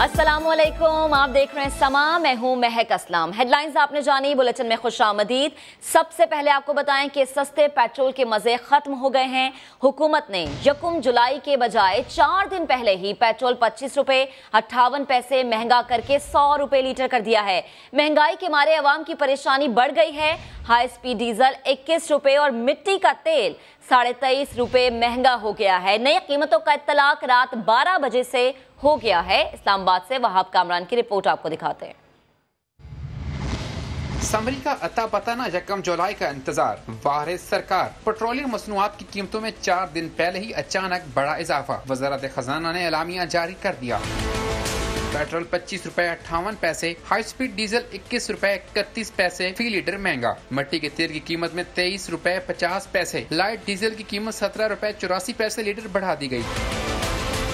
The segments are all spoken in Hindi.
अस्सलामुअलैकुम, आप देख रहे हैं समा, मैं हूं महक असलम। हेडलाइंस आपने जानी, बुलेटिन में खुशामदीद। सबसे पहले आपको बताएं कि सस्ते पेट्रोल के मजे खत्म हो गए हैं। हुकूमत ने 1 जुलाई के बजाय 4 दिन पहले ही पेट्रोल 25 रुपए 58 पैसे महंगा करके 100 रुपए लीटर कर दिया है। महंगाई के मारे अवाम की परेशानी बढ़ गई है। हाई स्पीड डीजल 21 रुपए और मिट्टी का तेल 23.5 रुपए महंगा हो गया है। नई कीमतों का इत्तलाक रात 12 बजे से हो गया है। इस्लामाबाद से वहाब कामरान की रिपोर्ट आपको दिखाते हैं। समरी का अता पता ना 1 जुलाई का इंतजार। वारिस सरकार, पेट्रोलियम मसनूआत की कीमतों में 4 दिन पहले ही अचानक बड़ा इजाफा। वजारत खजाना ने एलामिया जारी कर दिया। पेट्रोल 25 रुपए 58 पैसे, हाई स्पीड डीजल 21 रुपए 31 पैसे फी लीटर महंगा। मिट्टी के तेल की कीमत में 23 रुपए 50 पैसे, लाइट डीजल की कीमत 17 रुपए 84 पैसे लीटर बढ़ा दी गई।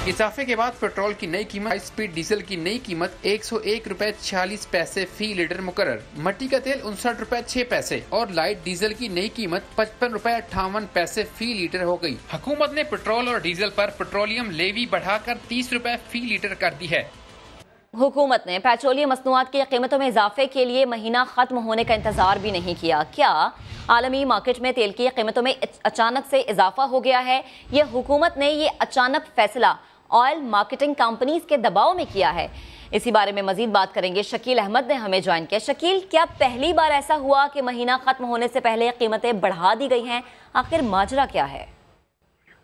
इजाफे के बाद पेट्रोल की नई कीमत, हाई स्पीड डीजल की नई कीमत 101 रुपए 46 पैसे फी लीटर मुकर्रर। मिट्टी का तेल 59 रुपए 6 पैसे और लाइट डीजल की नई कीमत 55 रुपए 58 पैसे फी लीटर हो गई। हुकूमत ने पेट्रोल और डीजल पर पेट्रोलियम लेवी बढ़ाकर 30 रुपए फी लीटर कर दी है। हुकूमत ने पेट्रोलियम मसनूआत की कीमतों में इजाफे के लिए महीना खत्म होने का इंतजार भी नहीं किया। क्या आलमी मार्केट में तेल की कीमतों में अचानक से इजाफा हो गया है? ये हुकूमत ने ये अचानक फैसला ऑयल मार्केटिंग कंपनीज के दबाव में किया है। इसी बारे में मजीद बात करेंगे। शकील अहमद ने हमें ज्वाइन किया। शकील, क्या पहली बार ऐसा हुआ कि महीना खत्म होने से पहले कीमतें बढ़ा दी गई हैं? आखिर माजरा क्या है?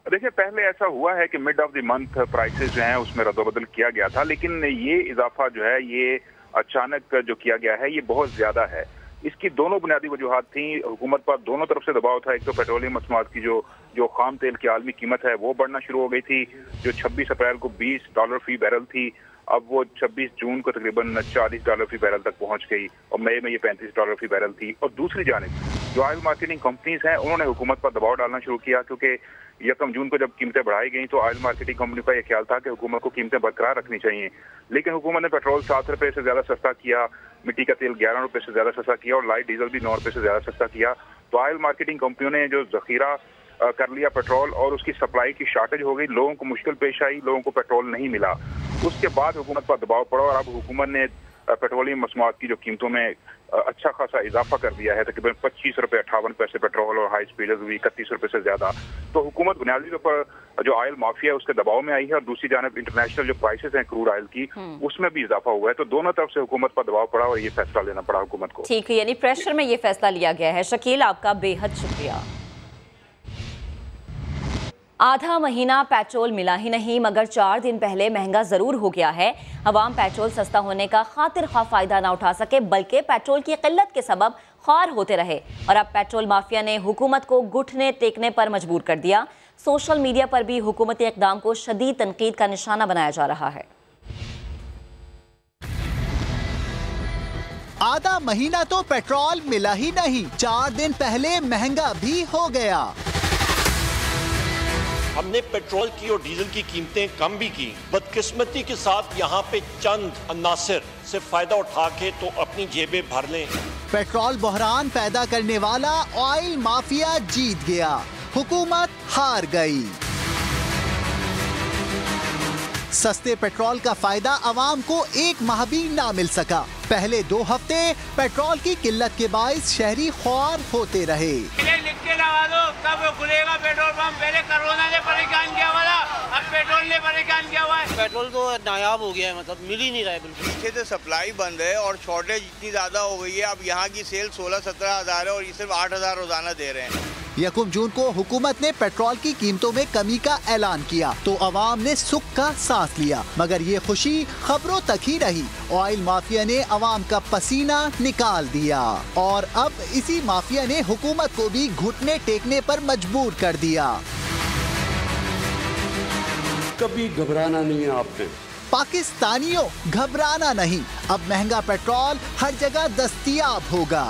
देखिए, पहले ऐसा हुआ है कि mid of the month prices जो हैं उसमें रद्दोबदल किया गया था, लेकिन ये इजाफा जो है ये अचानक जो किया गया है ये बहुत ज्यादा है। इसकी दोनों बुनियादी वजूहात थी। हुकूमत पर दोनों तरफ से दबाव था। एक तो पेट्रोलियम मसनूआत की जो खाम तेल की आलमी कीमत है वो बढ़ना शुरू हो गई थी, जो 26 अप्रैल को $20 फी बैरल थी, अब वो 26 जून को तकरीबन $40 फी बैरल तक पहुंच गई और मई में ये $35 फी बैरल थी। और दूसरी जानिब जो ऑयल मार्केटिंग कंपनीज हैं उन्होंने हुकूमत पर दबाव डालना शुरू किया, क्योंकि 1 जून को जब कीमतें बढ़ाई गई तो ऑयल मार्केटिंग कंपनी का यह ख्याल था कि हुकूमत को कीमतें बरकरार रखनी चाहिए। लेकिन हुकूमत ने पेट्रोल 7 रुपए से ज्यादा सस्ता किया, मिट्टी का तेल 11 रुपए से ज्यादा सस्ता किया और लाइट डीजल भी 9 रुपए से ज्यादा सस्ता किया। तो ऑयल मार्केटिंग कंपनियों ने जो जखीरा कर लिया पेट्रोल और उसकी सप्लाई की शॉर्टेज हो गई, लोगों को मुश्किल पेश आई, लोगों को पेट्रोल नहीं मिला। उसके बाद हुकूमत पर दबाव पड़ा और अब हुकूमत ने पेट्रोलियम मसनूआत की जो कीमतों में अच्छा खासा इजाफा कर दिया है। तकरीबन 25 रुपए 58 पैसे पेट्रोल और हाई स्पीड भी 31 रुपए से ज्यादा। तो हुकूमत बुनियादी तौर पर जो ऑयल माफिया है उसके दबाव में आई है और दूसरी जानब इंटरनेशनल जो प्राइसेस हैं क्रूड ऑयल की उसमें भी इजाफा हुआ है। तो दोनों तरफ से हुकूमत पर दबाव पड़ा और ये फैसला लेना पड़ा हुकूमत को। ठीक है, यानी प्रेशर में ये फैसला लिया गया है। शकील, आपका बेहद शुक्रिया। आधा महीना पेट्रोल मिला ही नहीं, मगर 4 दिन पहले महंगा जरूर हो गया है। अवाम पेट्रोल सस्ता होने का खातिर खा फायदा ना उठा सके, बल्कि पेट्रोल की किल्लत के सबब ख्वार होते रहे और अब पेट्रोल माफिया ने हुकूमत को घुटने टेकने पर मजबूर कर दिया। सोशल मीडिया पर भी हुकूमती इक़दाम को शदीद तनकीद का निशाना बनाया जा रहा है। आधा महीना तो पेट्रोल मिला ही नहीं, 4 दिन पहले महंगा भी हो गया। हमने पेट्रोल की और डीजल की कीमतें कम भी की। बदकिस्मती के साथ यहाँ पे चंद अनासिर से फायदा उठा के तो अपनी जेबें भर लें। पेट्रोल बहरान पैदा करने वाला ऑयल माफिया जीत गया, हुकूमत हार गई। सस्ते पेट्रोल का फायदा अवाम को 1 माह भी ना मिल सका। पहले 2 हफ्ते पेट्रोल की किल्लत के बाइस शहरी ख्वार होते रहे। लिख के लगा दो, कब खुलेगा पेट्रोल पंप? पहले कोरोना ने परेशान किया हुआ था, अब पेट्रोल ने परेशान किया हुआ है। पेट्रोल तो नायाब हो गया है, मतलब मिल ही नहीं रहा है बिल्कुल। पीछे से सप्लाई बंद है और शॉर्टेज इतनी ज्यादा हो गई है। अब यहाँ की सेल 16-17 हजार है और ये सिर्फ 8 हजार रोजाना दे रहे हैं। 1 जून को हुकूमत ने पेट्रोल की कीमतों में कमी का ऐलान किया तो अवाम ने सुख का सांस लिया, मगर ये खुशी खबरों तक ही रही। ऑयल माफिया ने अवाम का पसीना निकाल दिया और अब इसी माफिया ने हुकूमत को भी घुटने टेकने पर मजबूर कर दिया। कभी घबराना नहीं है आपने। पाकिस्तानियों, घबराना नहीं, अब महंगा पेट्रोल हर जगह दस्तयाब होगा।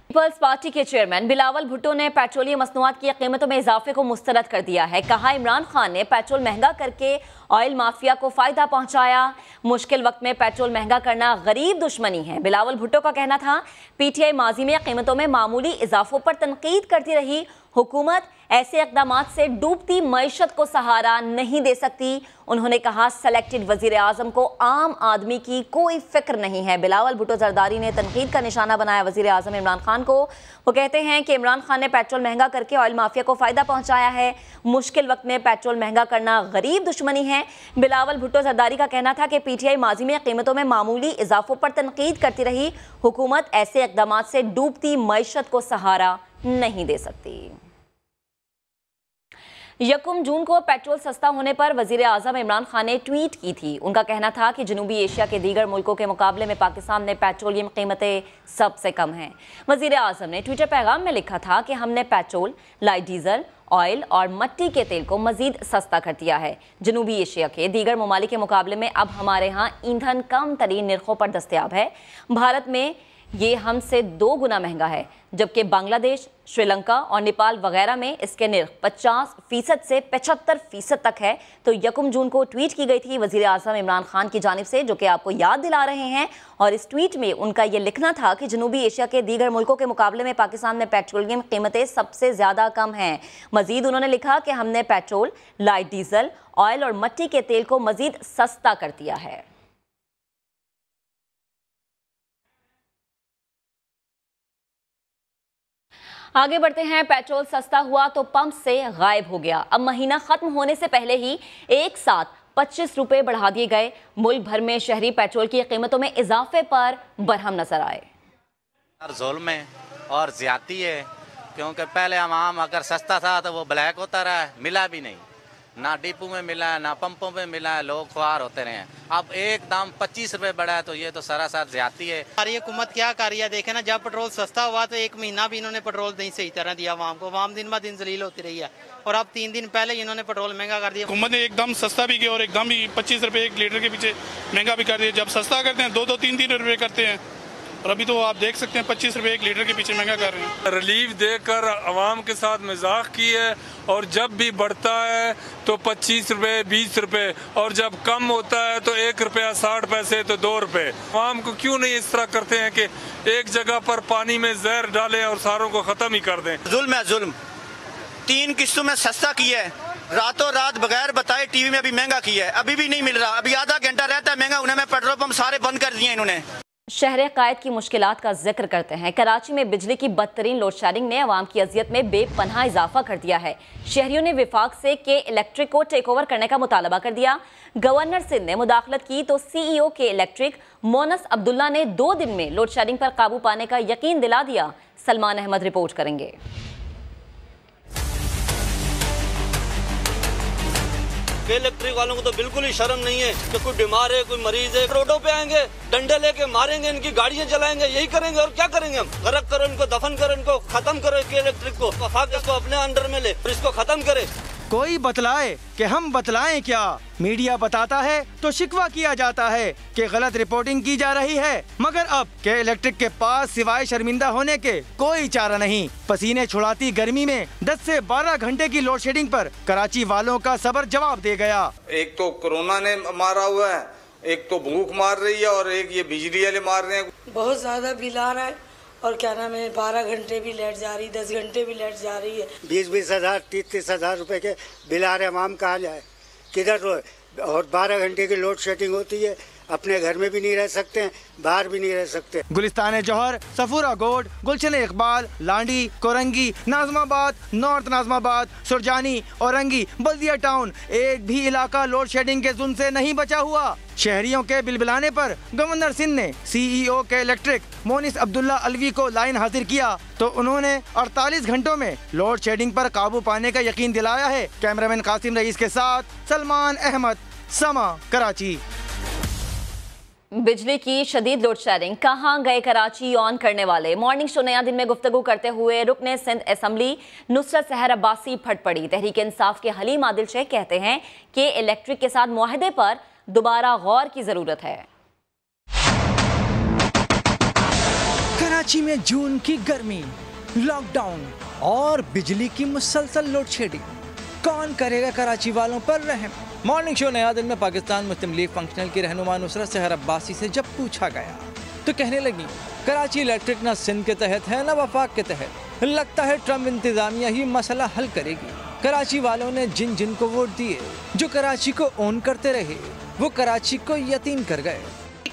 पीपल्स पार्टी के चेयरमैन बिलावल भुट्टो ने पेट्रोलियम मसनूआत की कीमतों में इजाफे को मुस्तरद कर दिया है। कहा, इमरान खान ने पेट्रोल महंगा करके ऑयल माफिया को फायदा पहुंचाया। मुश्किल वक्त में पेट्रोल महंगा करना गरीब दुश्मनी है। बिलावल भुट्टो का कहना था, पीटीआई माजी में कीमतों में मामूली इजाफों पर तनकीद करती रही, हुकूमत ऐसे इक़दामात से डूबती मईशत को सहारा नहीं दे सकती। उन्होंने कहा सेलेक्टेड वजीर आजम को आम आदमी की कोई फिक्र नहीं है। बिलावल भुट्टो जरदारी ने तनकीद का निशाना बनाया वजीर आजम इमरान खान को। वो कहते हैं कि इमरान खान ने पेट्रोल महंगा करके ऑयल माफिया को फायदा पहुंचाया है। मुश्किल वक्त में पेट्रोल महंगा करना गरीब दुश्मनी है। बिलावल भुट्टो जरदारी का कहना था कि पीटीआई माजी में कीमतों में मामूली इजाफों पर तनकीद करती रही। हुकूमत ऐसे इक़दामात से डूबती मईशत को सहारा नहीं दे सकती। 1 जून को पेट्रोल सस्ता होने पर वजीर आजम इमरान खान ने ट्वीट की थी। उनका कहना था कि जनूबी एशिया के दीगर मुल्कों के मुकाबले में पाकिस्तान में पेट्रोलियम कीमतें सबसे कम हैं। वजीर आजम ने ट्विटर पैगाम में लिखा था कि हमने पेट्रोल, लाइट डीजल, ऑयल और मट्टी के तेल को मजीद सस्ता कर दिया है। जनूबी एशिया के दीगर ममालिक के मुकाबले में अब हमारे यहाँ ईंधन कम तरीन निर्खों पर दस्तयाब है। भारत में ये हमसे 2 गुना महंगा है, जबकि बांग्लादेश, श्रीलंका और नेपाल वगैरह में इसके निर्ख 50% से 75% तक है। तो 1 जून को ट्वीट की गई थी वजीर आजम इमरान खान की जानिब से, जो कि आपको याद दिला रहे हैं। और इस ट्वीट में उनका ये लिखना था कि जनूबी एशिया के दीगर मुल्कों के मुकाबले में पाकिस्तान में पेट्रोलियम कीमतें सबसे ज़्यादा कम हैं। मजीद उन्होंने लिखा कि हमने पेट्रोल, लाइट डीजल, ऑयल और मट्टी के तेल को मजीद सस्ता कर दिया है। आगे बढ़ते हैं। पेट्रोल सस्ता हुआ तो पंप से गायब हो गया। अब महीना खत्म होने से पहले ही एक साथ 25 रुपए बढ़ा दिए गए। मुल्क भर में शहरी पेट्रोल की कीमतों में इजाफे पर बरहम नजर आए। जुल्म है और ज्यादती है, क्योंकि पहले आम अगर सस्ता था तो वो ब्लैक होता रहा, मिला भी नहीं, ना डिपो में मिला है ना पंपों में मिला है, लोग ख्वार होते रहे हैं। अब एक दाम 25 रुपए बढ़ा है तो ये तो सरासर ज्यादती है। हमारी हुकूमत क्या कर रही है, देखे ना, जब पेट्रोल सस्ता हुआ तो 1 महीना भी इन्होंने पेट्रोल नहीं सही तरह दिया आवाम को। आवाम दिन ब दिन जलील होती रही है और अब 3 दिन पहले इन्होंने पेट्रोल महंगा कर दिया। हुकूमत ने एकदम सस्ता भी किया और एकदम भी 25 रुपए 1 लीटर के पीछे महंगा भी कर दिया। जब सस्ता करते हैं 2-2, 3-3 रुपए करते हैं और अभी तो आप देख सकते हैं 25 रुपए 1 लीटर के पीछे महंगा कर रहे हैं। रिलीफ देकर आवाम के साथ मजाक की है और जब भी बढ़ता है तो 25 रुपए 20 रुपए और जब कम होता है तो 1 रुपया 60 पैसे तो 2 रुपए। आवाम को क्यों नहीं इस तरह करते हैं कि एक जगह पर पानी में जहर डालें और सारों को खत्म ही कर दें। जुल्म है जुल्म। 3 किस्तों में सस्ता किया है, रातों रात बगैर बताए टीवी में अभी महंगा किया है, अभी भी नहीं मिल रहा। अभी आधा घंटा रहता है महंगा, उन्हें पेट्रोल पंप सारे बंद कर दिए इन्होंने। शहर कायद की मुश्किलात का जिक्र करते हैं। कराची में बिजली की बदतरीन लोड शेडिंग ने अवाम की अजियत में बेपनाह इजाफा कर दिया है। शहरियों ने विफाक से के इलेक्ट्रिक को टेक ओवर करने का मुतालबा कर दिया। गवर्नर सिंध ने मुदाखलत की तो CEO के इलेक्ट्रिक मोनस अब्दुल्ला ने 2 दिन में लोड शेडिंग पर काबू पाने का यकीन दिला दिया। सलमान अहमद रिपोर्ट करेंगे। इलेक्ट्रिक वालों को तो बिल्कुल ही शर्म नहीं है कि कोई बीमार है, कोई मरीज है, रोडों पे आएंगे, डंडे लेके मारेंगे, इनकी गाड़ियां चलाएंगे, यही करेंगे और क्या करेंगे हम? गरक करो इनको, दफन करो इनको, खत्म करो इलेक्ट्रिक को, वफाक इसको अपने अंडर में ले और इसको खत्म करे। कोई बतलाए कि हम बतलाएं क्या? मीडिया बताता है तो शिकवा किया जाता है कि गलत रिपोर्टिंग की जा रही है, मगर अब के इलेक्ट्रिक के पास सिवाय शर्मिंदा होने के कोई चारा नहीं। पसीने छुड़ाती गर्मी में 10 से 12 घंटे की लोड शेडिंग पर कराची वालों का सबर जवाब दे गया। एक तो कोरोना ने मारा हुआ है, एक तो भूख मार रही है और एक ये बिजली वाले मार रहे हैं। बहुत ज्यादा बिल आ रहा है और क्या नाम है, 12 घंटे भी लेट जा रही, 10 घंटे भी लेट जा रही है। 20-20 हज़ार 30-30 हज़ार रुपए के बिल आ रहे, आवाम कहाँ जाए, किधर रोए? और 12 घंटे की लोड शेडिंग होती है, अपने घर में भी नहीं रह सकते हैं, बाहर भी नहीं रह सकते। गुलिस्तान जौहर, सफूरा गोड, गुलशन इकबाल, लांडी, कोरंगी, नाजमाबाद, नॉर्थ नाजमाबाद, सुरजानी, औरंगी, बल्दिया टाउन, एक भी इलाका लोड शेडिंग के जुल्म से नहीं बचा हुआ। शहरियों के बिलबिलाने पर गवर्नर सिंध ने CEO के इलेक्ट्रिक मोनिस अब्दुल्ला अलवी को लाइन हाजिर किया तो उन्होंने 48 घंटों में लोड शेडिंग पर काबू पाने का यकीन दिलाया है। कैमरामैन कासिम रईस के साथ सलमान अहमद, समा, कराची। बिजली की शदीद लोड शेडिंग, कहां गए कराची ऑन करने वाले? मॉर्निंग शो नया दिन में गुफ्तगू करते हुए रुकने सिंध असम्बली नुसरत सहर अब्बासी फट पड़ी। तहरीक इंसाफ के हलीम आदिल शेख कहते हैं कि इलेक्ट्रिक के साथ मुआहदे पर दोबारा गौर की जरूरत है। कराची में जून की गर्मी, लॉकडाउन और बिजली की मुसलसल लोड शेडिंग, कौन करेगा कराची वालों पर रहम? मॉर्निंग शो नया दिन में पाकिस्तान मुस्लिम लीग फंक्शनल की रहनुमा नुसरत सहर अब्बासी से जब पूछा गया तो कहने लगी, कराची इलेक्ट्रिक न सिंध के तहत है न वफाक के तहत, लगता है ट्रम्प इंतजामिया ही मसला हल करेगी। कराची वालों ने जिन जिन को वोट दिए, जो कराची को ओन करते रहे, वो कराची को यतीम कर गए।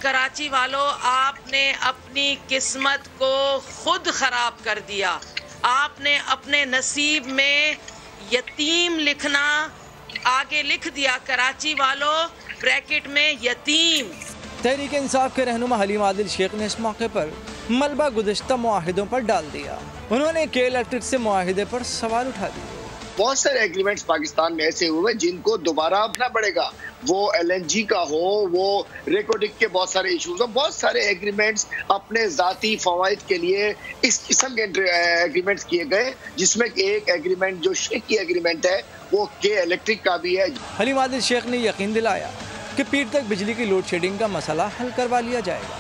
कराची वालों, आपने अपनी किस्मत को खुद खराब कर दिया। आपने अपने नसीब में यतीम लिखना आगे लिख दिया। कराची वालों, ब्रैकेट में यतीम। तहरीक इंसाफ के रहनुमा हलीम आदिल शेख ने इस मौके पर मलबा गुज़िश्ता मुआहिदों पर डाल दिया। उन्होंने के इलेक्ट्रिक से मुआहिदे पर सवाल उठा दिए। बहुत सारे एग्रीमेंट्स पाकिस्तान में ऐसे हुए जिनको दोबारा अपना पड़ेगा, वो LNG का हो, वो रेकोडिक के बहुत सारे इश्यूज हो, बहुत सारे एग्रीमेंट्स अपने जाती फवाइद के लिए इस किस्म के एग्रीमेंट्स किए गए, जिसमें एक एग्रीमेंट जो शेख की एग्रीमेंट है वो के इलेक्ट्रिक का भी है। हलीम आदिल शेख ने यकीन दिलाया कि पीर तक बिजली की लोड शेडिंग का मसला हल करवा लिया जाएगा।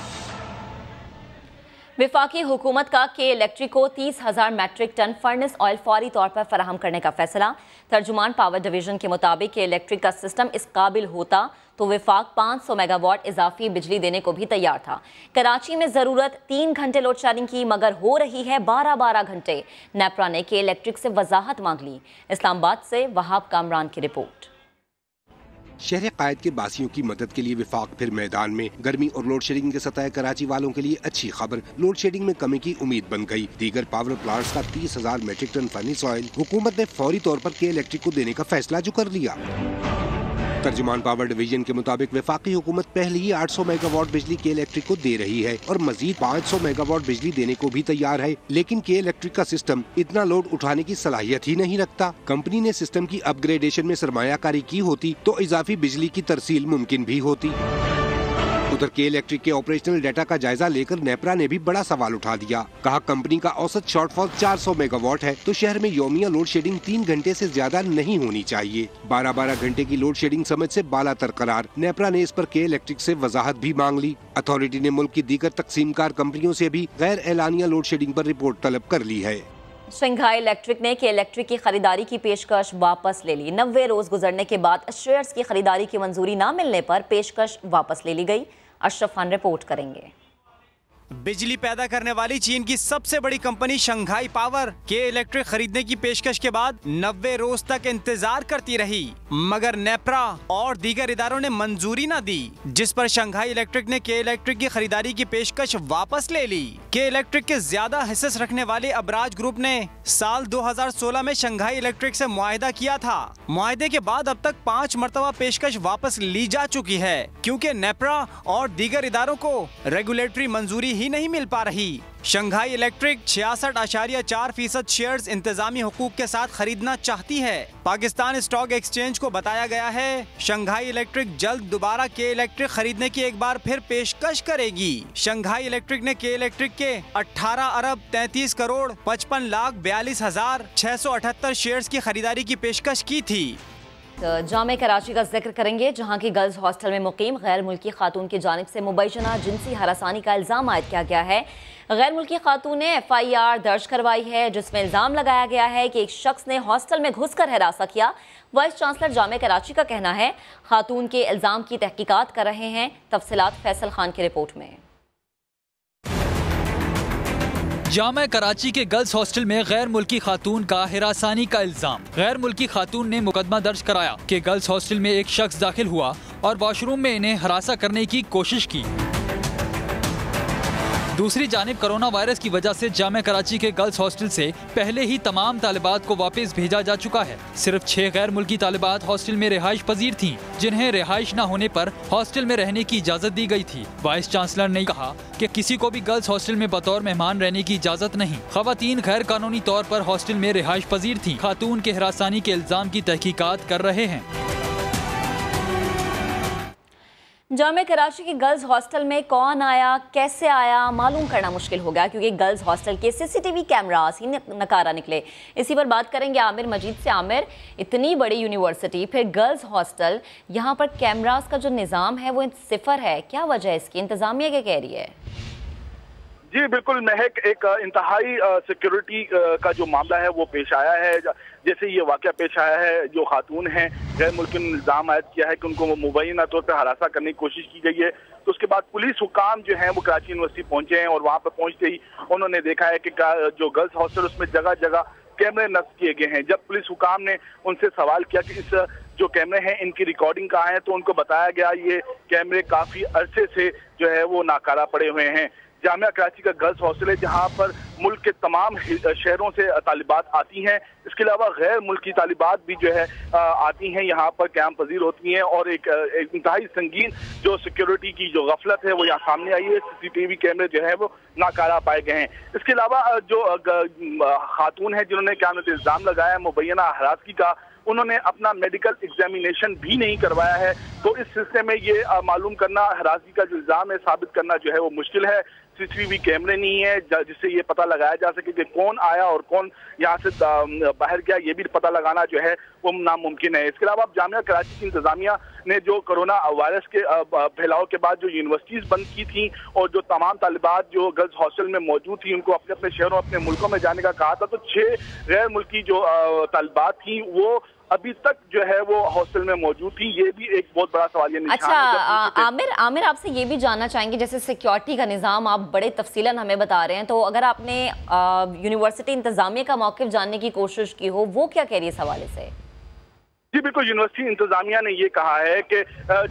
विफाकी हुकूमत का के इलेक्ट्रिक को 30,000 मैट्रिक टन फर्नेस ऑयल फौरी तौर पर फराहम करने का फैसला। तर्जुमान पावर डिवीजन के मुताबिक के इलेक्ट्रिक का सिस्टम इस काबिल होता तो विफाक 500 मेगावाट इजाफी बिजली देने को भी तैयार था। कराची में जरूरत 3 घंटे लोड शेडिंग की, मगर हो रही है 12-12 घंटे। नेपरा ने के इलेक्ट्रिक से वजाहत मांग ली। इस्लामाबाद से वहाब कामरान की रिपोर्ट। शहर कायद के बासियों की मदद के लिए विफाक फिर मैदान में। गर्मी और लोड शेडिंग के सताए कराची वालों के लिए अच्छी खबर, लोड शेडिंग में कमी की उम्मीद बन गई। दीगर पावर प्लांट्स का 30,000 मैट्रिक टन फर्नेस ऑयल हुकूमत ने फौरी तौर पर के इलेक्ट्रिक को देने का फैसला जो कर लिया। तर्जुमान पावर डिवीजन के मुताबिक विफाकी हुकूमत पहले ही 800 मेगावाट बिजली के इलेक्ट्रिक को दे रही है और मजीद 500 मेगावाट बिजली देने को भी तैयार है, लेकिन के इलेक्ट्रिक का सिस्टम इतना लोड उठाने की सलाहियत ही नहीं रखता। कंपनी ने सिस्टम की अपग्रेडेशन में सरमायाकारी की होती तो इजाफी बिजली की तरसील मुमकिन भी होती। उधर के इलेक्ट्रिक के ऑपरेशनल डाटा का जायजा लेकर नेपरा ने भी बड़ा सवाल उठा दिया। कहा कंपनी का औसत शॉर्टफॉल 400 मेगावाट है तो शहर में यौमिया लोड शेडिंग 3 घंटे से ज्यादा नहीं होनी चाहिए। 12-12 घंटे की लोड शेडिंग समझ से बालातर करार। नेपरा ने इस पर के इलेक्ट्रिक से वजाहत भी मांग ली। अथॉरिटी ने मुल्क की दीगर तकसीमकार कंपनियों से भी गैर एलानिया लोड शेडिंग पर रिपोर्ट तलब कर ली है। शंघाई इलेक्ट्रिक ने के इलेक्ट्रिक की खरीदारी की पेशकश वापस ले ली। 90 रोज गुजरने के बाद शेयर्स की खरीदारी की मंजूरी न मिलने पर पेशकश वापस ले ली गई। अशरफ खान रिपोर्ट करेंगे। बिजली पैदा करने वाली चीन की सबसे बड़ी कंपनी शंघाई पावर के इलेक्ट्रिक खरीदने की पेशकश के बाद 90 रोज तक इंतजार करती रही, मगर नेपरा और दीगर इदारों ने मंजूरी न दी, जिस पर शंघाई इलेक्ट्रिक ने के इलेक्ट्रिक की खरीदारी की पेशकश वापस ले ली। के इलेक्ट्रिक के ज्यादा हिस्से रखने वाले अबराज ग्रुप ने साल 2016 में शंघाई इलेक्ट्रिक से मुआहिदा किया था। मुआहिदे के बाद अब तक 5 मरतबा पेशकश वापस ली जा चुकी है, क्योंकि नेपरा और दीगर इदारों को रेगुलेटरी मंजूरी ही नहीं मिल पा रही। शंघाई इलेक्ट्रिक 66.4% शेयर्स इंतजामी हुकूक के साथ खरीदना चाहती है। पाकिस्तान स्टॉक एक्सचेंज को बताया गया है शंघाई इलेक्ट्रिक जल्द दोबारा के इलेक्ट्रिक खरीदने की एक बार फिर पेशकश करेगी। शंघाई इलेक्ट्रिक ने के इलेक्ट्रिक के 18 अरब 33 करोड़ 55 लाख 42,678 शेयर्स की खरीदारी की पेशकश की थी। जामे कराची का जिक्र करेंगे, जहां की गर्ल्स हॉस्टल में मुकीम गैर मुल्की खातून की जानिब से मुबैना जिनसी हरासानी का इल्ज़ाम आयद किया गया है। गैर मुल्की खातून ने FIR दर्ज करवाई है, जिसमें इल्ज़ाम लगाया गया है कि एक शख्स ने हॉस्टल में घुसकर हरासा किया। वाइस चांसलर जामे कराची का कहना है खातून के इल्ज़ाम की तहकीकात कर रहे हैं। तफसीलात फैसल खान की रिपोर्ट में। जामा कराची के गर्ल्स हॉस्टल में गैर मुल्की खातून का हिरासानी का इल्जाम। गैर मुल्की खातून ने मुकदमा दर्ज कराया कि गर्ल्स हॉस्टल में एक शख्स दाखिल हुआ और वॉशरूम में इन्हें हरासा करने की कोशिश की। दूसरी जानिब कोरोना वायरस की वजह से जामा कराची के गर्ल्स हॉस्टल से पहले ही तमाम तालिबात को वापस भेजा जा चुका है। सिर्फ 6 गैर मुल्की तालिबात हॉस्टल में रिहाइश पजीर थीं, जिन्हें रिहाइश न होने पर हॉस्टल में रहने की इजाज़त दी गई थी। वाइस चांसलर ने कहा कि किसी को भी गर्ल्स हॉस्टल में बतौर मेहमान रहने की इजाज़त नहीं। खवातीन गैर कानूनी तौर पर हॉस्टल में रिहाइश पजीर थीं। खातून के हिरासानी के इल्ज़ाम की तहकीकात कर रहे हैं। जामे कराची की गर्ल्स हॉस्टल में कौन आया, कैसे आया, मालूम करना मुश्किल हो गया, क्योंकि गर्ल्स हॉस्टल के CCTV कैमरास ही नकारा निकले। इसी पर बात करेंगे आमिर मजीद से। आमिर, इतनी बड़ी यूनिवर्सिटी, फिर गर्ल्स हॉस्टल, यहाँ पर कैमरास का जो निज़ाम है वो सिफर है, क्या वजह है इसकी? इंतजामिया क्या कह रही है? जी बिल्कुल महक, एक इंतहाई सिक्योरिटी का जो मामला है वो पेश आया है। जैसे ये वाकया पेश आया है, जो खातून हैं गैर मुल्की ने इल्जाम आयद किया है कि उनको मुबैना तौर पर हरासा करने की कोशिश की गई है। तो उसके बाद पुलिस हुकाम जो हैं वो कराची यूनिवर्सिटी पहुंचे हैं और वहाँ पर पहुंचते ही उन्होंने देखा है कि जो गर्ल्स हॉस्टल उसमें जगह जगह कैमरे नस्ब किए गए हैं। जब पुलिस हुकाम ने उनसे सवाल किया कि इस जो कैमरे हैं इनकी रिकॉर्डिंग कहाँ है, तो उनको बताया गया ये कैमरे काफी अरसे से जो है वो नाकारा पड़े हुए हैं। जामिया कराची का गर्ल्स हॉस्टल है जहां पर मुल्क के तमाम शहरों से तालिबात आती हैं। इसके अलावा गैर मुल्की तालिबात भी जो है आती हैं, यहाँ पर क़याम पजीर होती हैं और एक इंतहाई संगीन जो सिक्योरिटी की जो गफलत है वो यहाँ सामने आई है। CCTV कैमरे जो है वो नाकारा पाए गए हैं। इसके अलावा जो खातून है जिन्होंने क्या इल्जाम लगाया मुबैना हरासगी का, उन्होंने अपना मेडिकल एग्जामिनेशन भी नहीं करवाया है। तो इस सिलसिले में ये मालूम करना, हरासगी का जो इल्जाम है साबित करना जो है वो मुश्किल है। CCTV कैमरे नहीं है जिससे ये पता लगाया जा सके कि कौन आया और कौन यहाँ से बाहर गया, ये भी पता लगाना जो है वो नामुमकिन है। इसके अलावा जामिया कराची की इंतजामिया ने जो कोरोना वायरस के फैलाव के बाद जो यूनिवर्सिटीज बंद की थी और जो तमाम तालिबात जो गर्ल्स हॉस्टल में मौजूद थी उनको अपने अपने शहरों अपने मुल्कों में जाने का कहा था, तो 6 गैर मुल्की जो तालिबात थी वो अभी तक जो है वो हॉस्टल में मौजूद थी। ये भी एक बहुत बड़ा सवाल है। अच्छा आमिर आपसे ये भी जानना चाहेंगे, जैसे सिक्योरिटी का निज़ाम आप बड़े तफसीलन हमें बता रहे हैं, तो अगर आपने यूनिवर्सिटी इंतजामिया का मौक़िफ़ जानने की कोशिश की हो, वो क्या कह रही है इस हवाले से? जी बिल्कुल, यूनिवर्सिटी इंतजामिया ने ये कहा है कि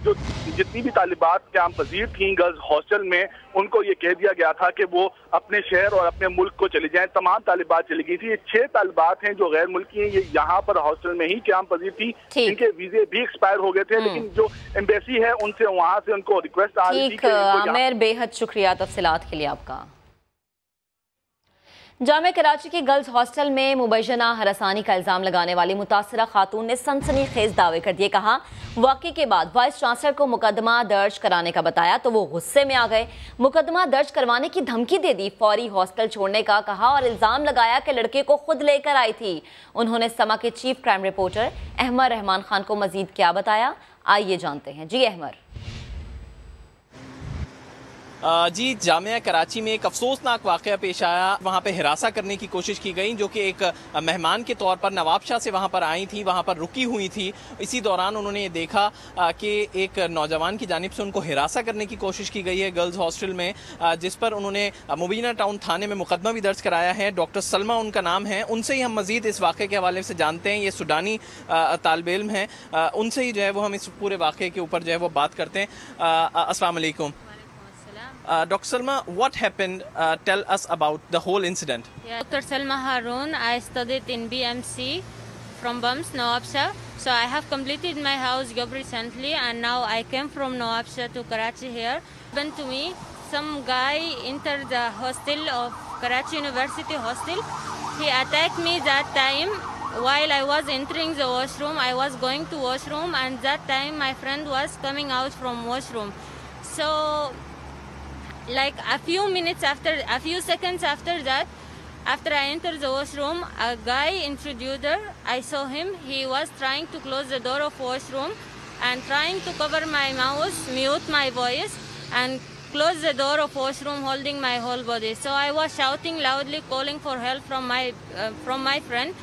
जो जितनी भी तालिबात क़याम पजीर थी गर्ल्स हॉस्टल में, उनको ये कह दिया गया था कि वो अपने शहर और अपने मुल्क को चले जाएं। तमाम तालिबात चली गई थी। ये 6 तालिबात हैं जो गैर मुल्की हैं, ये यहाँ पर हॉस्टल में ही क़याम पजीर थी। इनके वीजे भी एक्सपायर हो गए थे, लेकिन जो एम्बेसी है उनसे वहाँ से उनको रिक्वेस्ट आ रही थी। आमिर, बेहद शुक्रिया तफसीलात के लिए आपका। जामिया कराची के गर्ल्स हॉस्टल में मुबैना हरासानी का इल्ज़ाम लगाने वाली मुतासरा खातून ने सनसनीखेज दावे कर दिए। कहा वाक़े के बाद वाइस चांसलर को मुकदमा दर्ज कराने का बताया तो वो गुस्से में आ गए, मुकदमा दर्ज करवाने की धमकी दे दी, फौरी हॉस्टल छोड़ने का कहा और इल्ज़ाम लगाया कि लड़के को खुद लेकर आई थी। उन्होंने समा के chief crime reporter Ahmar Rahman Khan को मजीद क्या बताया, आइए जानते हैं। जी अहमर। जी, जामिया कराची में एक अफसोसनाक वाक़या पेश आया। वहाँ पे हिरासा करने की कोशिश की गई, जो कि एक मेहमान के तौर पर नवाबशाह से वहाँ पर आई थी, वहाँ पर रुकी हुई थी। इसी दौरान उन्होंने ये देखा कि एक नौजवान की जानिब से उनको हिरासा करने की कोशिश की गई है गर्ल्स हॉस्टल में, जिस पर उन्होंने मुबीना टाउन थाने में मुकदमा भी दर्ज कराया है। डॉक्टर सलमा उनका नाम है। उनसे ही हम मज़ीद इस वाक़े के हवाले से जानते हैं। ये सुडानी तालिब इल्म हैं, उनसे ही जो है वो हम इस पूरे वाक़े के ऊपर जो है वो बात करते हैं। अस्सलाम वालेकुम। Dr. Salma, what happened? Tell us about the whole incident. Yeah, Dr. Salma Haroon. I studied in BMC from Bums, Nawabshah. So I have completed my house job recently, and now I came from Nawabshah to Karachi here. Happened to me, some guy entered the hostel of Karachi University hostel. He attacked me that time while I was entering the washroom. I was going to washroom, and that time my friend was coming out from washroom. So like a few seconds after that, after I entered the washroom, a guy intruder, I saw him. He was trying to close the door of washroom and trying to cover my mouth, mute my voice, and close the door of washroom, holding my whole body. So I was shouting loudly, calling for help from my friend.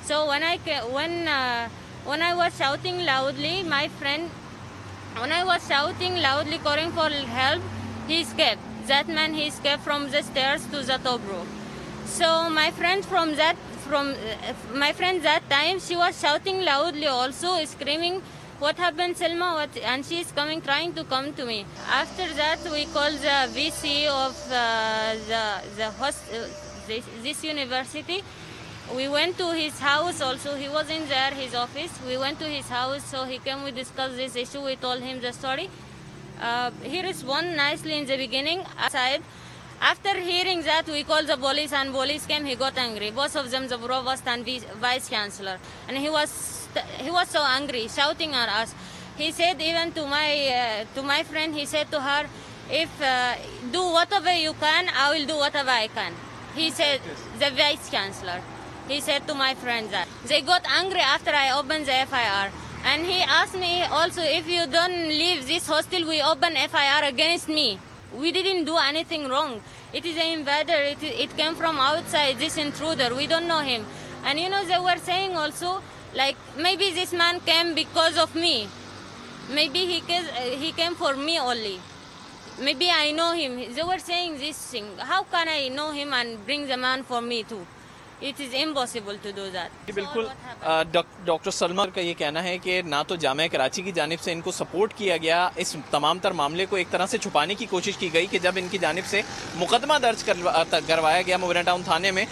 So when I was shouting loudly, calling for help, he escaped. That man, he escaped from the stairs to the top row. So my friend that time, she was shouting loudly also, screaming, "What happened, Selma?" And she is trying to come to me. After that, we called the VC of this university. We went to his house also. He wasn't there, his office. We went to his house, so he came. We discussed this issue. We told him the story. He responded nicely in the beginning. Aside, after hearing that, we called the police, and police came. He got angry. Both of them, the provost and vice chancellor, and he was so angry, shouting at us. He said even to my friend, he said to her, "If do whatever you can, I will do whatever I can." He said, the vice chancellor. He said to my friend that. They got angry after I opened the FIR. And he asked me also, if you don't leave this hostel, we open FIR against me. We didn't do anything wrong. It is an invader. It came from outside, this intruder. We don't know him. And you know, they were saying also, like, maybe this man came because of me. Maybe he came for me only. Maybe I know him. They were saying this thing. How can I know him and bring the man for me too? It is impossible to do that. बिल्कुल डॉक्टर सलमा का ये कहना है कि ना तो जामिया कराची की जानिब से इनको सपोर्ट किया गया, इस तमाम तर मामले को एक तरह से छुपाने की कोशिश की गई कि जब इनकी जानिब से मुकदमा दर्ज करवाया गया मोमिना टाउन थाने में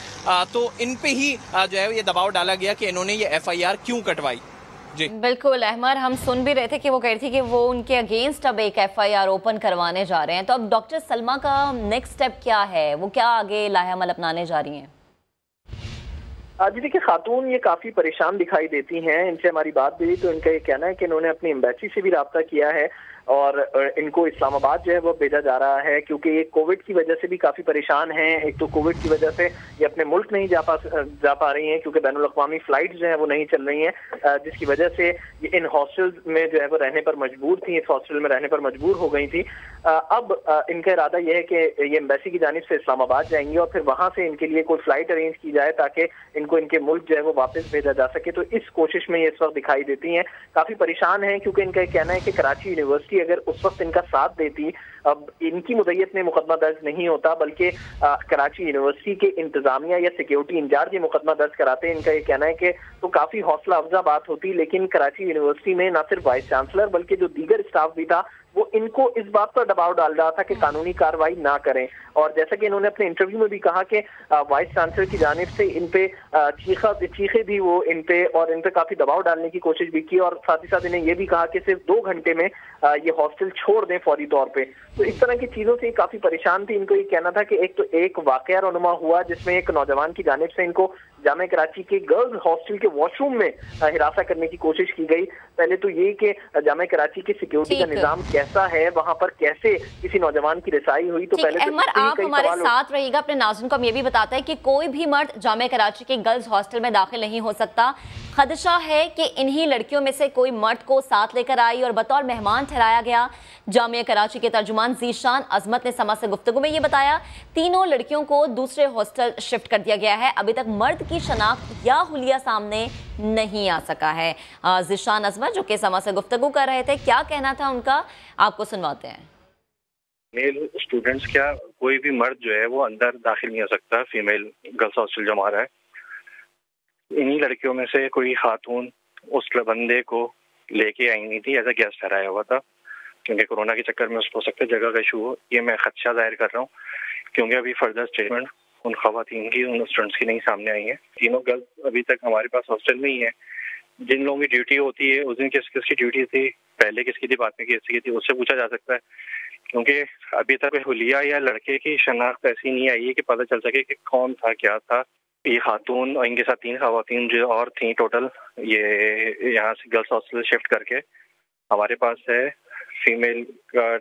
तो इन पे ही जो है ये दबाव डाला गया कि इन्होंने ये FIR क्यों कटवाई। जी बिल्कुल अहमर, हम सुन भी रहे थे कि वो कह रही थी कि वो उनके अगेंस्ट अब एक FIR ओपन करवाने जा रहे हैं। तो अब डॉक्टर सलमा का नेक्स्ट स्टेप क्या है, वो क्या आगे लाहेअमल अपनाने जा रही हैं? जी देखिए, खातून ये काफ़ी परेशान दिखाई देती हैं। इनसे हमारी बात हुई तो इनका ये कहना है कि इन्होंने अपनी एम्बेसी से भी रब्ता किया है और इनको इस्लामाबाद जो है वो भेजा जा रहा है, क्योंकि ये कोविड की वजह से भी काफ़ी परेशान हैं। एक तो कोविड की वजह से ये अपने मुल्क नहीं जा पा रही हैं, क्योंकि बैनुल अक़वामी फ़्लाइट जो है वो नहीं चल रही हैं, जिसकी वजह से ये इन हॉस्टल्स में जो है वो रहने पर मजबूर थी, इस हॉस्टल में रहने पर मजबूर हो गई थी। अब इनका इरादा यह है कि ये एम्बेसी की जानिब से इस्लामाबाद जाएंगी और फिर वहाँ से इनके लिए कोई फ़्लाइट अरेंज की जाए ताकि इनको इनके मुल्क जो है वो वापस भेजा जा सके। तो इस कोशिश में ये इस वक्त दिखाई देती हैं, काफ़ी परेशान हैं, क्योंकि इनका कहना है कि कराची यूनिवर्सिटी अगर उस वक्त इनका साथ देती, अब इनकी मुद्दत में मुकदमा दर्ज नहीं होता, बल्कि कराची यूनिवर्सिटी के इंतजामिया या सिक्योरिटी इंचार्ज ये मुकदमा दर्ज कराते हैं। इनका ये कहना है कि तो काफ़ी हौसला अफजा बात होती, लेकिन कराची यूनिवर्सिटी में न सिर्फ वाइस चांसलर बल्कि जो दीगर स्टाफ भी था वो इनको इस बात पर दबाव डाल रहा था कि कानूनी कार्रवाई ना करें। और जैसा कि इन्होंने अपने इंटरव्यू में भी कहा कि वाइस चांसलर की जानिब से इन पे चीखे भी वो इन पे काफी दबाव डालने की कोशिश भी की, और साथ ही साथ इन्हें ये भी कहा कि सिर्फ 2 घंटे में ये हॉस्टल छोड़ दें फौरी तौर पे। तो इस तरह की चीजों से काफी परेशान थी। इनको ये कहना था कि एक वाकया रुनुमा हुआ जिसमें एक नौजवान की जानिब से इनको जामिया कराची के गर्ल्स हॉस्टल के वॉशरूम में हिरासा करने की कोशिश की गई। पहले तो ये कि जामिया कराची की सिक्योरिटी का निजाम कैसा है, वहां पर कैसे किसी नौजवान की रिसाई हुई, तो पहले आप हमारे साथ रहिएगा। अपने नाज़रीन को हम ये भी बताते हैं कि कोई भी मर्द जामिया कराची के गर्ल्स हॉस्टल में दाखिल नहीं हो सकता। खदशा है कि इन्हीं लड़कियों में से कोई मर्द को साथ लेकर आई और बतौर मेहमान ठहराया गया। जामिया कराची के तर्जुमान ज़ीशान अजमत ने समा से गुफ्तगू में ये बताया, तीनों लड़कियों को दूसरे हॉस्टल शिफ्ट कर दिया गया है। अभी तक मर्द की शनाख्त या हुलिया सामने नहीं आ सका है। ज़ीशान अजमत जो कि समा से गुफ्तगू कर रहे थे, क्या कहना था उनका, आपको सुनवाते हैं। मेल स्टूडेंट्स क्या कोई भी मर्द जो है वो अंदर दाखिल नहीं हो सकता, फीमेल गर्ल्स हॉस्टल जो हमारा है। इन्हीं लड़कियों में से कोई खातून उस बंदे को लेके आई नहीं थी, एज अ गेस्ट ठहराया हुआ था, क्योंकि कोरोना के चक्कर में उसको हो सकता है जगह का इशू हो। ये मैं खदशा जाहिर कर रहा हूँ, क्योंकि अभी फर्दर स्टेटमेंट उन खवातीन की, उन स्टूडेंट्स की नहीं सामने आई है। तीनों गर्ल्स अभी तक हमारे पास हॉस्टल में ही है। जिन लोगों की ड्यूटी होती है उस दिन किस किसकी ड्यूटी थी, पहले किसकी थी, बाद में किसकी थी, उससे पूछा जा सकता है, क्योंकि अभी तक हुलिया या लड़के की शनाख्त ऐसी नहीं आई है कि पता चल सके कि कौन था क्या था। ये खातून और इनके साथ 3 खवातीन जो और थी टोटल, ये यहाँ से गर्ल्स हॉस्टल शिफ्ट करके हमारे पास है फीमेल का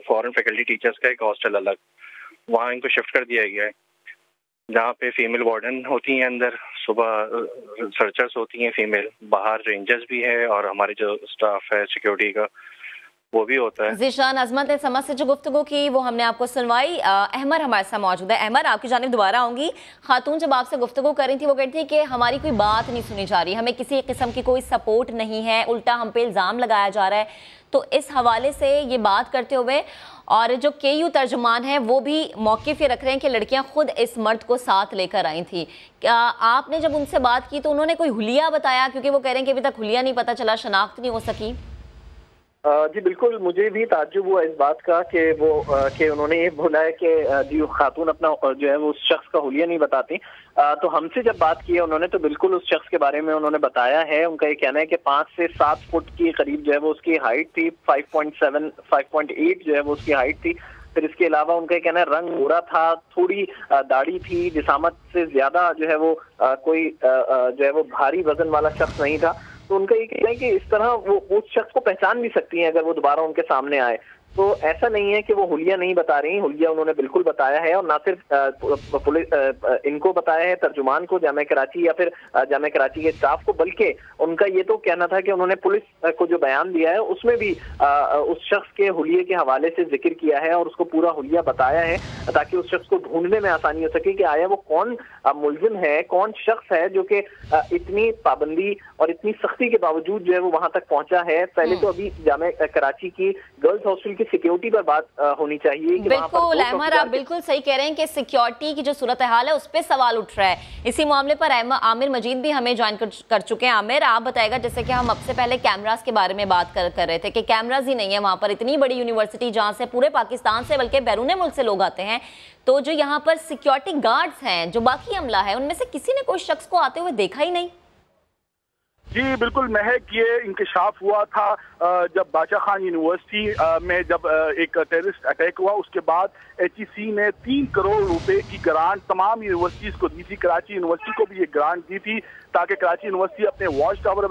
फॉरेन फैकल्टी टीचर्स का एक हॉस्टल अलग, वहाँ इनको शिफ्ट कर दिया गया है, जहाँ पे फीमेल वार्डन होती हैं, अंदर सुबह सर्चर्स होती हैं फीमेल, बाहर रेंजर्स भी है और हमारे जो स्टाफ है सिक्योरिटी का वो भी होता है। ज़ीशान अजमत ने समझ से जो गुफ्तगू की वो हमने आपको सुनवाई। अहमर हमारे साथ मौजूद है। अहमर, आपकी जानिब दोबारा आऊंगी। खातून जब आपसे गुफ्तगू कर रही थी वो कहती थी कि हमारी कोई बात नहीं सुनी जा रही, हमें किसी किस्म की कोई सपोर्ट नहीं है, उल्टा हम पे इल्ज़ाम लगाया जा रहा है। तो इस हवाले से ये बात करते हुए और जो KU तर्जुमान है वो भी मौक़िफ़ ये रख रहे हैं कि लड़कियां खुद इस मर्द को साथ लेकर आई थी। क्या आपने जब उनसे बात की तो उन्होंने कोई हुलिया बताया, क्योंकि वो कह रहे हैं कि अभी तक हुलिया नहीं पता चला, शनाख्त नहीं हो सकी? जी बिल्कुल, मुझे भी ताज्जुब हुआ इस बात का कि उन्होंने ये बोला है कि जो खातून अपना जो है वो उस शख्स का हुलिया नहीं बताती। तो हमसे जब बात की है उन्होंने तो बिल्कुल उस शख्स के बारे में उन्होंने बताया है। उनका ये कहना है कि 5 से 7 फुट की करीब जो है वो उसकी हाइट थी, 5.7 5.8 जो है वो उसकी हाइट थी। फिर इसके अलावा उनका कहना है रंग गोरा था, थोड़ी दाढ़ी थी, जिसामत से ज्यादा जो है वो कोई जो है वो भारी वजन वाला शख्स नहीं था। तो उनका ये कहना है कि इस तरह वो उस शख्स को पहचान भी सकती हैं अगर वो दोबारा उनके सामने आए। तो ऐसा नहीं है कि वो हुलिया नहीं बता रही, हुलिया उन्होंने बिल्कुल बताया है, और ना सिर्फ पुलिस इनको बताया है, तर्जुमान को, जामिया कराची या फिर जामिया कराची के स्टाफ को, बल्कि उनका ये तो कहना था कि उन्होंने पुलिस को जो बयान दिया है उसमें भी उस शख्स के हुलिये के हवाले से जिक्र किया है और उसको पूरा हुलिया बताया है, ताकि उस शख्स को ढूंढने में आसानी हो सके कि आया वो कौन मुल्जिम है, कौन शख्स है जो कि इतनी पाबंदी और इतनी सख्ती के बावजूद जो है वो वहां तक पहुंचा है। पहले तो अभी जामिया कराची की गर्ल्स हॉस्टल की सिक्योरिटी पर बात होनी चाहिए कि बिल्कुल अहमद, आप बिल्कुल सही कह रहे हैं कि सिक्योरिटी की जो सूरत हाल है उस पर सवाल उठ रहा है। इसी मामले पर आमिर मजीद भी हमें ज्वाइन कर चुके हैं। आमिर, आप बताएगा, जैसे कि हम अब से पहले कैमरास के बारे में बात कर रहे थे कि कैमरास ही नहीं है वहां पर, इतनी बड़ी यूनिवर्सिटी जहां से पूरे पाकिस्तान से बल्कि बैरून मुल्क से लोग आते हैं, तो जो यहाँ पर सिक्योरिटी गार्ड्स हैं, जो बाकी अमला है, उनमें से किसी ने कोई शख्स को आते हुए देखा ही नहीं। जी बिल्कुल महक, ये इंकशाफ हुआ था जब बादशाह खान यूनिवर्सिटी में जब एक टेररिस्ट अटैक हुआ, उसके बाद HEC ने 3 करोड़ रुपए की ग्रांट तमाम यूनिवर्सिटीज को दी थी। कराची यूनिवर्सिटी को भी ये ग्रांट दी थी ताकि कराची यूनिवर्सिटी अपने वॉच टावर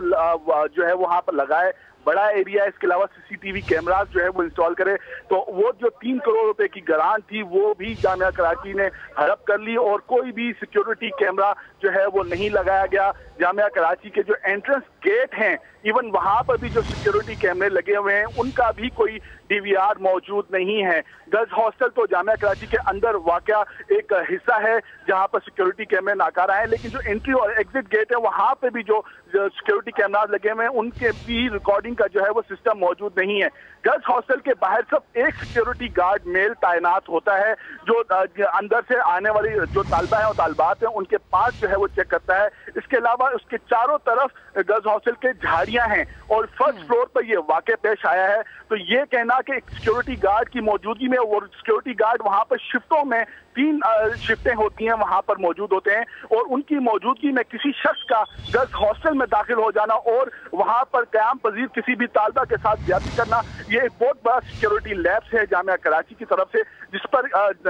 जो है वहाँ पर लगाए, बड़ा एरिया, इसके अलावा CCTV कैमरास जो है वो इंस्टॉल करे। तो वो जो 3 करोड़ रुपए की ग्रांट थी वो भी जामिया कराची ने हड़प कर ली और कोई भी सिक्योरिटी कैमरा जो है वो नहीं लगाया गया। जामिया कराची के जो एंट्रेंस गेट हैं, इवन वहां पर भी जो सिक्योरिटी कैमरे लगे हुए हैं उनका भी कोई DVR मौजूद नहीं है। गर्ल्स हॉस्टल तो जामिया कराची के अंदर वाक़या एक हिस्सा है जहां पर सिक्योरिटी कैमरे नाकारा है, लेकिन जो एंट्री और एग्जिट गेट है वहां पे भी जो सिक्योरिटी कैमरा लगे हुए हैं उनके भी रिकॉर्डिंग का जो है वो सिस्टम मौजूद नहीं है। गर्ल्स हॉस्टल के बाहर सिर्फ एक सिक्योरिटी गार्ड मेल तैनात होता है जो अंदर से आने वाली जो तालबा है और तालबात हैं उनके पास जो है वो चेक करता है। इसके अलावा उसके चारों तरफ गर्ल्स हॉस्टल के झाड़ियां हैं और फर्स्ट फ्लोर पर ये वाक़या पेश आया है। तो ये कहना कि एक सिक्योरिटी गार्ड की मौजूदगी में, और सिक्योरिटी गार्ड वहां पर शिफ्टों में 3 शिफ्टें होती हैं, वहां पर मौजूद होते हैं, और उनकी मौजूदगी में किसी शख्स का गर्ल्स हॉस्टल में दाखिल हो जाना और वहां पर क़याम पजीर किसी भी तालबा के साथ ज्यादती करना, ये एक बहुत बड़ा सिक्योरिटी लैप्स है जामिया कराची की तरफ से, जिस पर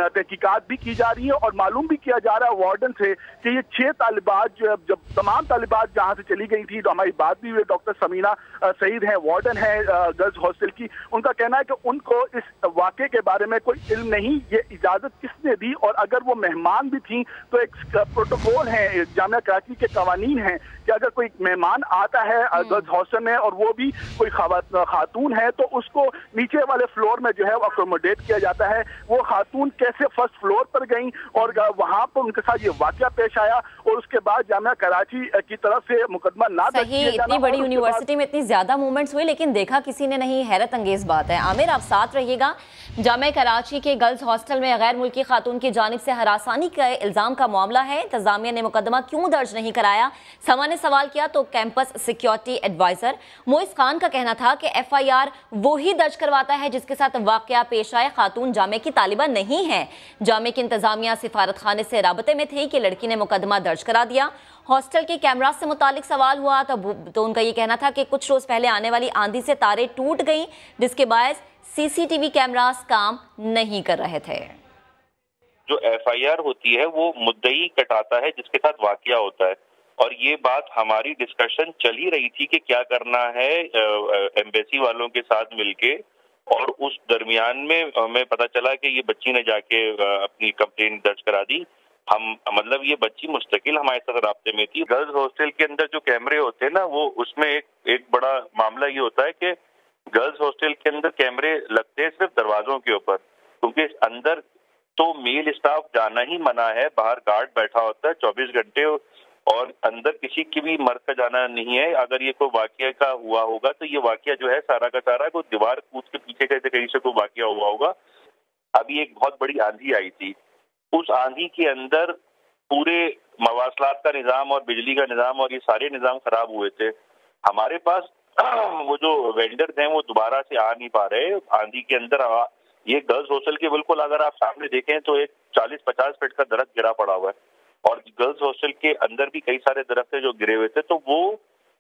तहकीकात भी की जा रही है और मालूम भी किया जा रहा है वार्डन से कि ये 6 तालिबात जो जब तमाम तालिबात जहाँ से चली गई थी, तो हमारी बात भी हुई डॉक्टर समीना सईद है, वार्डन है गर्ल्स हॉस्टल की, उनका कहना है कि उनको इस वाक़े के बारे में कोई इल्म नहीं, ये इजाज़त किसने दी, और अगर वो मेहमान भी थी तो एक प्रोटोकॉल है, जामिया कराची के कवानीन हैं कि अगर कोई मेहमान आता है गर्ल्स हॉस्टल में और वो भी कोई खातून है तो उसको नीचे वाले फ्लोर में जो है वो अकोमोडेट किया जाता है। वो खातून कैसे फर्स्ट फ्लोर पर गई और वहां पर उनके साथ ये वाकया पेश आया और उसके बाद जामिया कराची की तरफ से मुकदमा ना दर्ज किया जाना। इतनी बड़ी यूनिवर्सिटी में इतनी ज्यादा मूवमेंट्स हुए लेकिन देखा किसी ने नहीं, हैरत अंगेज बात है। आमिर, आप साथ रहिएगा। जामिया कराची के गर्ल्स हॉस्टल में गैर मुल्की खातून की जानिब से हरासानी का इल्जाम का मामला है। इंतजामिया ने मुकदमा क्यों दर्ज नहीं कराया, समा ने सवाल किया तो campus security adviser Mois Khan का कहना था कि FIR वो ही दर्ज करवाता है जिसके साथ वाकया पेश आए, खातून जामिया की तालिबा नहीं है। जामिया की इंतजामिया सिफारत खाने से राबते में थी कि लड़की ने मुकदमा दर्ज करा दिया। हॉस्टल के कैमरा से मुतालिक सवाल हुआ तो उनका ये कहना था कि कुछ रोज पहले आने वाली आंधी से तारें टूट गई जिसके बायस CCTV कैमरास काम नहीं कर रहे थे। जो FIR होती है वो मुद्दई कटाता है जिसके साथ वाकया होता है, और ये बात हमारी डिस्कशन चल ही रही थी कि क्या करना है एम्बेसी वालों के साथ मिलके, और उस दरमियान में हमें पता चला कि ये बच्ची ने जाके अपनी कंप्लेंट दर्ज करा दी। हम मतलब ये बच्ची मुस्तकिल हमारे साथ राब्ते में थी। गर्ल्स हॉस्टल के अंदर जो कैमरे होते हैं ना, वो उसमें एक बड़ा मामला ये होता है कि गर्ल्स हॉस्टल के अंदर कैमरे लगते हैं सिर्फ दरवाजों के ऊपर, क्योंकि अंदर तो मेल स्टाफ जाना ही मना है, बाहर गार्ड बैठा होता है 24 घंटे, और अंदर किसी की भी मर्द का जाना नहीं है। अगर ये कोई वाकया का हुआ होगा तो ये वाकया जो है सारा का सारा कोई दीवार कूद के पीछे कहीं से कोई वाकया हुआ होगा। अभी एक बहुत बड़ी आंधी आई थी, उस आंधी के अंदर पूरे मवासलात का निज़ाम और बिजली का निज़ाम और ये सारे निज़ाम खराब हुए थे। हमारे पास वो जो वेंडर्स हैं वो दोबारा से आ नहीं पा रहे आंधी के अंदर। ये गर्ल्स हॉस्टल के बिल्कुल अगर आप सामने देखें तो एक 40-50 फीट का दरख्त गिरा पड़ा हुआ है, और गर्ल्स हॉस्टल के अंदर भी कई सारे दरख्त जो गिरे हुए थे, तो वो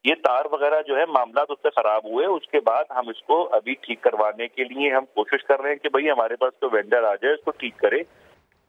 ये तार वगैरह जो है मामला उससे खराब हुए। उसके बाद हम इसको अभी ठीक करवाने के लिए हम कोशिश कर रहे हैं कि भाई हमारे पास तो वेंडर आ जाए इसको ठीक करे।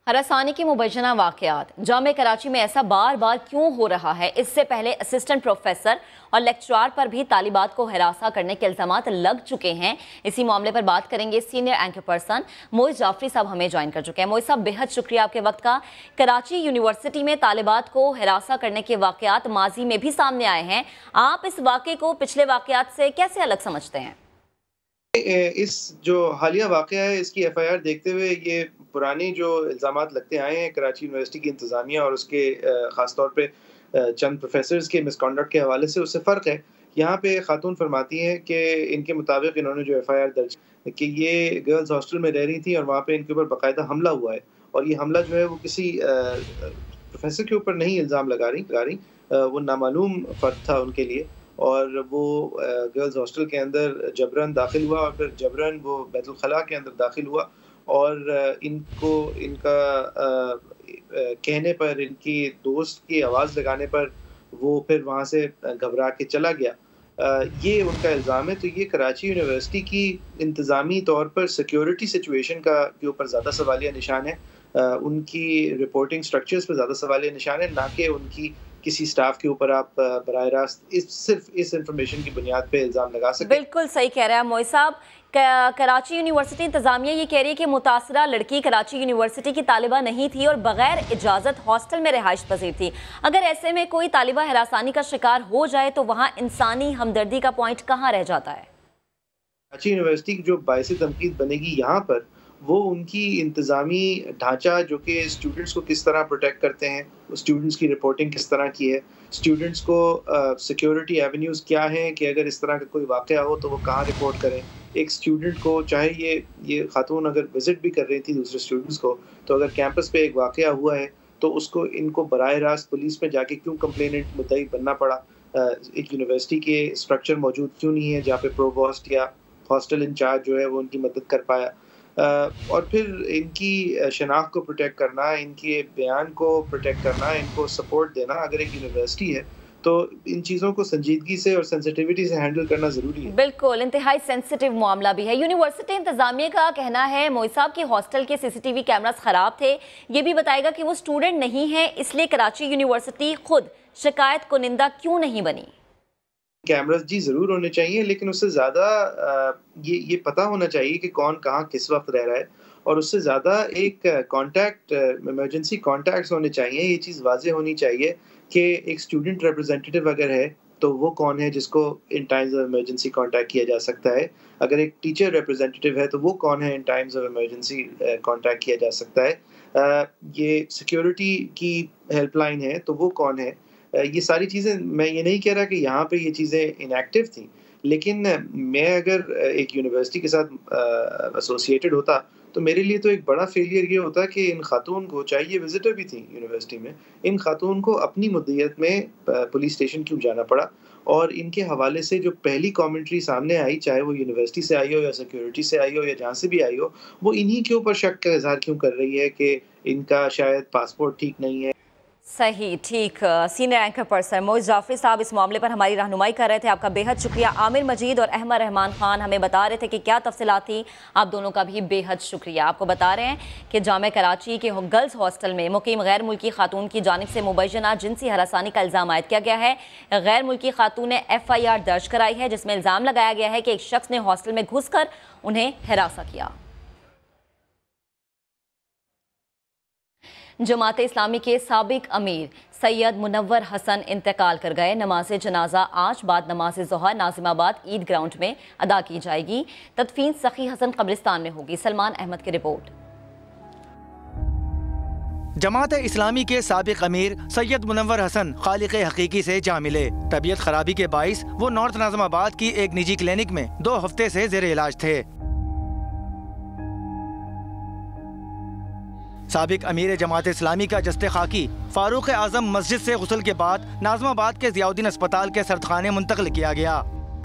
हरासानी के मुबैना वाक़यात जामे कराची में ऐसा बार बार क्यों हो रहा है? इससे पहले असिस्टेंट प्रोफेसर और लेक्चरार पर भी तालिबात को हरासा करने के इल्ज़ामात लग चुके हैं। इसी मामले पर बात करेंगे। Senior anchor person Mois Jafri साहब हमें ज्वाइन कर चुके हैं। मोइस साहब, बेहद शुक्रिया आपके वक्त का। कराची यूनिवर्सिटी में तालिबात को हरासा करने के वाक़यात माजी में भी सामने आए हैं। आप इस वाक़े को पिछले वाक़यात से कैसे अलग समझते हैं? इस जो हालिया वाक़या है इसकी FIR देखते हुए ये पुरानी जो इल्ज़ामात लगते आए हैं कराची यूनिवर्सिटी की इंतज़ामिया और उसके ख़ास तौर पे चंद प्रोफेसर्स के मिसकॉन्डक्ट के हवाले से उससे फ़र्क है। यहाँ पे खातून फरमाती हैं कि इनके मुताबिक इन्होंने जो FIR दर्ज कि ये गर्ल्स हॉस्टल में रह रही थी और वहाँ पे इनके ऊपर बाकायदा हमला हुआ है, और ये हमला जो है वो किसी प्रोफेसर के ऊपर नहीं इल्ज़ाम लगा रही वो नामालूम फ़र्द था उनके लिए, और वो गर्ल्स हॉस्टल के अंदर जबरन दाखिल हुआ और फिर जबरन वो बैतुल खला के अंदर दाखिल हुआ, और इनको इनका कहने पर, इनकी दोस्त की आवाज़ लगाने पर वो फिर वहाँ से घबरा के चला गया। ये उनका इल्ज़ाम है। तो ये कराची यूनिवर्सिटी की इंतज़ामी तौर पर सिक्योरिटी सिचुएशन के ऊपर ज़्यादा सवालिया निशान है, उनकी रिपोर्टिंग स्ट्रक्चर्स पर ज़्यादा सवालिया निशान है, ना कि उनकी किसी स्टाफ के ऊपर आप बराह रास्त सिर्फ इस इंफॉर्मेशन की बुनियाद पे इल्ज़ाम लगा सकते। बिल्कुल सही कह रहे हैं मोइस साहब। कराची यूनिवर्सिटी इंतजामिया ये कह रही है कि मुतासरा लड़की कराची यूनिवर्सिटी की तालिबा नहीं थी और बगैर इजाज़त हॉस्टल में रिहाइश पजीर थी। अगर ऐसे में कोई तालिबा हरासानी का शिकार हो जाए तो वहाँ इंसानी हमदर्दी का पॉइंट कहाँ रह जाता है? कराची यूनिवर्सिटी जो बाइस तनकीद बनेगी यहाँ पर, वो उनकी इंतज़ामी ढांचा जो कि स्टूडेंट्स को किस तरह प्रोटेक्ट करते हैं, स्टूडेंट्स की रिपोर्टिंग किस तरह की है, स्टूडेंट्स को सिक्योरिटी एवेन्यूज़ क्या हैं कि अगर इस तरह का कोई वाक़या हो तो वो कहाँ रिपोर्ट करें। एक स्टूडेंट को, चाहे ये खातून अगर विज़िट भी कर रही थी दूसरे स्टूडेंट्स को, तो अगर कैंपस पे एक वाक़या हुआ है तो उसको इनको बराह रास्त पुलिस में जाके क्यों कंप्लेनेंट मुद्दई बनना पड़ा? एक यूनिवर्सिटी के स्ट्रक्चर मौजूद क्यों नहीं है जहाँ पे प्रोवोस्ट या हॉस्टल इंचार्ज जो है वो उनकी मदद कर पाया? और फिर इनकी शनाख्त को प्रोटेक्ट करना, इनके बयान को प्रोटेक्ट करना, इनको सपोर्ट देना, अगर एक यूनिवर्सिटी है तो इन चीज़ों को संजीदगी से और सेंसिटिविटी से हैंडल करना ज़रूरी है। बिल्कुल, इंतहाई सेंसिटिव मामला भी है। यूनिवर्सिटी इंतजामिया का कहना है मोइस साहब कि हॉस्टल के CCTV कैमरास ख़राब थे। ये भी बताएगा कि वो स्टूडेंट नहीं है, इसलिए कराची यूनिवर्सिटी खुद शिकायत कुनिंदा क्यों नहीं बनी? कैमरास जी ज़रूर होने चाहिए, लेकिन उससे ज़्यादा ये पता होना चाहिए कि कौन कहाँ किस वक्त रह रहा है, और उससे ज़्यादा एक कॉन्टैक्ट, इमरजेंसी कॉन्टैक्ट्स होने चाहिए। ये चीज़ वाज़ेह होनी चाहिए कि एक स्टूडेंट रिप्रेजेंटेटिव अगर है तो वो कौन है जिसको इन टाइम्स ऑफ इमरजेंसी कॉन्टैक्ट किया जा सकता है, अगर एक टीचर रिप्रेजेंटेटिव है तो वो कौन है इन टाइम्स ऑफ इमरजेंसी कॉन्टैक्ट किया जा सकता है, ये सिक्योरिटी की हेल्पलाइन है तो वो कौन है। ये सारी चीज़ें, मैं ये नहीं कह रहा कि यहाँ पे ये चीज़ें इनएक्टिव थी, लेकिन मैं अगर एक यूनिवर्सिटी के साथ एसोसिएटेड होता तो मेरे लिए तो एक बड़ा फेलियर ये होता कि इन खातून को, चाहे ये विजिटर भी थी यूनिवर्सिटी में, इन खातून को अपनी मुद्दत में पुलिस स्टेशन क्यों जाना पड़ा, और इनके हवाले से जो पहली कमेंट्री सामने आई, चाहे वो यूनिवर्सिटी से आई हो या सिक्योरिटी से आई हो या जहाँ से भी आई हो, वो इन्हीं के ऊपर शक का इजहार क्यों कर रही है कि इनका शायद पासपोर्ट ठीक नहीं है। सही, ठीक। Senior anchor person Mois Jafri साहब इस मामले पर हमारी रहनुमाई कर रहे थे। आपका बेहद शुक्रिया। आमिर मजीद और अहमद रहमान खान हमें बता रहे थे कि क्या तफसीलात थी। आप दोनों का भी बेहद शुक्रिया। आपको बता रहे हैं कि जामे कराची के गर्ल्स हॉस्टल में मुकीम गैर मुल्की खातून की जानिब से मुबैना जिनसी हरासानी का इल्ज़ाम आयद किया गया है। गैर मुल्की खातून ने FIR दर्ज कराई है जिसमें इल्ज़ाम लगाया गया है कि एक शख्स ने हॉस्टल में घुस कर उन्हें हरासा किया। जमात इस्लामी के साबिक अमीर सैयद मुनव्वर हसन इंतकाल कर गए। नमाज जनाजा आज बाद नमाज ज़ोहर नाज़िमाबाद ईद ग्राउंड में अदा की जाएगी। तदफीन सखी हसन कब्रिस्तान में होगी। सलमान अहमद की रिपोर्ट। जमात इस्लामी के साबिक अमीर सैयद मुनव्वर हसन खालिक हकीकी से जा मिले। तबीयत खराबी के बाइस वो नॉर्थ नाज़िमाबाद की एक निजी क्लिनिक में 2 हफ्ते से ज़ेर इलाज थे। साबिक अमीर जमात इस्लामी का जस्ते खाकी फारूक आजम मस्जिद से गुस्ल के बाद नाज़िमाबाद के ज़ियाउद्दीन अस्पताल के सर्दखाने मुंतकिल किया गया।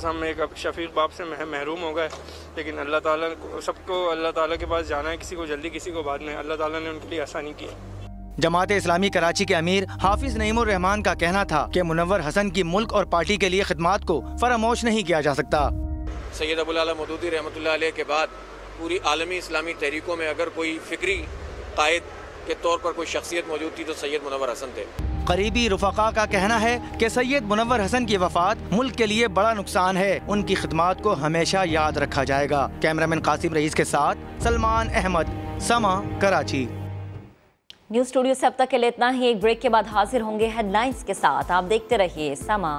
हम एक शफीक बाप से महरूम हो गए, लेकिन अल्लाह ताला सबको अल्लाह ताला के पास जाना है, किसी को जल्दी किसी को बाद में। अल्लाह ताला ने उनके लिए आसानी की। जमात इस्लामी कराची के अमीर हाफिज नईमुर रहमान का कहना था कि मुनव्वर हसन की मुल्क और पार्टी के लिए खिदमात को फरामोश नहीं किया जा सकता। सैयद अबुल आला मौदूदी रहमतुल्लाह अलैह के बाद पूरी आलमी इस्लामी तहरीकों में अगर कोई फिक्री कायद के तौर पर कोई शख्सियत मौजूद थी तो सैयद मुनव्वर हसन थे। करीबी रुफका का कहना है कि सैयद मुनव्वर हसन की वफात मुल्क के लिए बड़ा नुकसान है। उनकी खिदमात को हमेशा याद रखा जाएगा। कैमरामैन कासिम रईस के साथ सलमान अहमद, समा, कराची। न्यूज़ स्टूडियो से अब तक के लिए इतना ही। एक ब्रेक के बाद हाजिर होंगे हेडलाइंस के साथ। आप देखते रहिए समा।